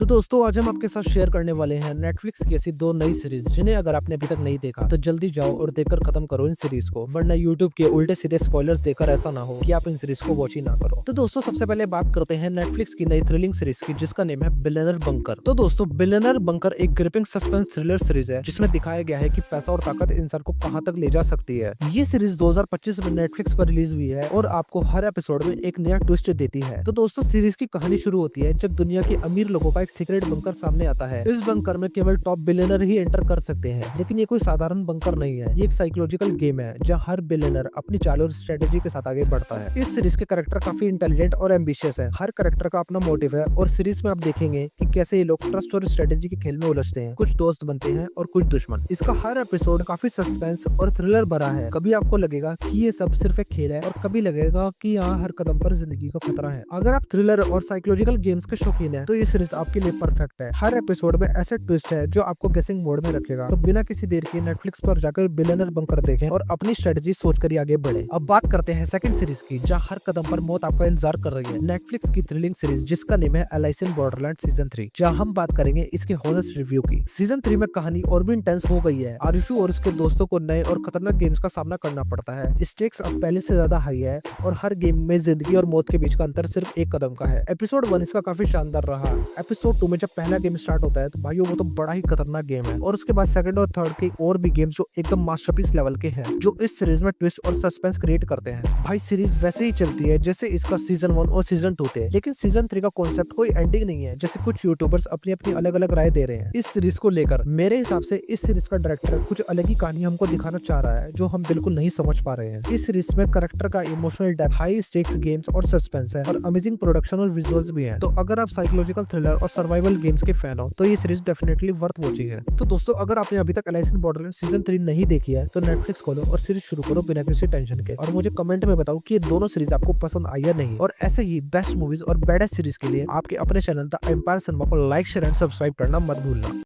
तो दोस्तों आज हम आपके साथ शेयर करने वाले हैं नेटफ्लिक्स की ऐसी दो नई सीरीज जिन्हें अगर आपने अभी तक नहीं देखा तो जल्दी जाओ और देखकर खत्म करो इन सीरीज को, वरना यूट्यूब के उल्टे सीधे स्पॉयलर्स देकर ऐसा ना हो कि आप इन सीरीज को वॉच ही ना करो। तो दोस्तों सबसे पहले बात करते हैं नेटफ्लिक्स की नई थ्रिलिंग सीरीज की जिसका नेम है बिलियनर बंकर। तो दोस्तों बिलियनर बंकर एक ग्रिपिंग सस्पेंस थ्रिलर सीरीज है जिसमें दिखाया गया है कि पैसा और ताकत इंसान को कहां तक ले जा सकती है। ये सीरीज 2025 में नेटफ्लिक्स पर रिलीज हुई है और आपको हर एपिसोड में एक नया ट्विस्ट देती है। तो दोस्तों सीरीज की कहानी शुरू होती है जब दुनिया के अमीर लोगों का एक सीक्रेट बंकर सामने आता है। इस बंकर में केवल टॉप बिलियनर ही एंटर कर सकते हैं, लेकिन ये कोई साधारण बंकर नहीं है, ये एक साइकोलॉजिकल गेम है जहां हर बिलियनर अपनी चाल और स्ट्रेटेजी के साथ आगे बढ़ता है। इस सीरीज के कैरेक्टर काफी इंटेलिजेंट और एम्बिशियस है। हर कैरेक्टर का अपना मोटिव है और सीरीज में आप देखेंगे कि कैसे ये लोग ट्रस्ट और स्ट्रेटेजी के खेल में उलझते हैं। कुछ दोस्त बनते हैं और कुछ दुश्मन। इसका हर एपिसोड काफी सस्पेंस और थ्रिलर भरा है। कभी आपको लगेगा कि ये सब सिर्फ एक खेल है और कभी लगेगा कि यहाँ हर कदम पर जिंदगी का खतरा है। अगर आप थ्रिलर और साइकोलॉजिकल गेम्स के शौकीन हैं तो ये सीरीज आपके लिए परफेक्ट है। हर एपिसोड में ऐसे ट्विस्ट है जो आपको गेसिंग मोड में रखेगा। तो बिना किसी देर के नेटफ्लिक्स पर जाकर बिलियनर बंकर देखें और अपनी स्ट्रेटेजी सोचकर ही आगे बढ़े। अब बात करते हैं सेकंड सीरीज की जहां हर कदम पर मौत आपका इंतजार कर रही है। नेटफ्लिक्स की थ्रिलिंग सीरीज जिसका नेम है एलाइस इन बॉर्डरलैंड सीजन 3, जहां हम बात करेंगे इसके हॉनेस्ट रिव्यू की। सीजन 3 में कहानी और भी इंटेंस हो गई है। आरुषु और उसके दोस्तों को नए और खतरनाक गेम्स का सामना करना पड़ता है। स्टेक्स अब पहले से ज्यादा हाई है और हर गेम में जिंदगी और मौत के बीच का अंतर सिर्फ एक कदम का है। एपिसोड 1 इसका काफी शानदार रहा। एपिसोड 2 में जब पहला गेम स्टार्ट होता है तो भाइयों वो तो बड़ा ही खतरनाक गेम है, और उसके बाद सेकंड और थर्ड के और भी गेम्स जो एकदम मास्टरपीस लेवल के हैं, जो इस सीरीज में ट्विस्ट और सस्पेंस क्रिएट करते हैं। भाई सीरीज वैसे ही चलती है जैसे इसका सीजन 1 और सीजन 2 थे, लेकिन सीजन 3 का कॉन्सेप्ट कोई एंडिंग नहीं है जैसे कुछ यूट्यूबर्स अपनी अपनी अलग अलग राय दे रहे हैं इस सीरीज को लेकर। मेरे हिसाब से इस सीरीज का डायरेक्टर कुछ अलग ही कहानी हमको दिखाना चाह रहा है जो हम बिल्कुल नहीं समझ पा रहे हैं। इस सीरीज में कैरेक्टर का emotional depth, high stakes games और सस्पेंस है, और अमेजिंग प्रोडक्शन और विजुअल्स भी है। तो अगर आप साइकोलॉजिकल थ्रिलर और सर्वाइवल गेम्स के फैन हो तो ये सीरीज डेफिनेटली वर्थ वॉचिंग है। तो दोस्तों अगर आपने अभी तक एलाइस इन बॉर्डरलैंड सीजन 3 नहीं देखी है तो नेटफ्लिक्स खोलो और सीरीज शुरू करो बिना किसी टेंशन के, और मुझे कमेंट में बताओ कि ये दोनों सीरीज आपको पसंद आई या नहीं। और ऐसे ही बेस्ट मूवीज और बेस्ट सीरीज के लिए आपके अपने चैनल द एम्पायर सिनेमा को लाइक, शेयर एंड सब्सक्राइब करना मत भूलना।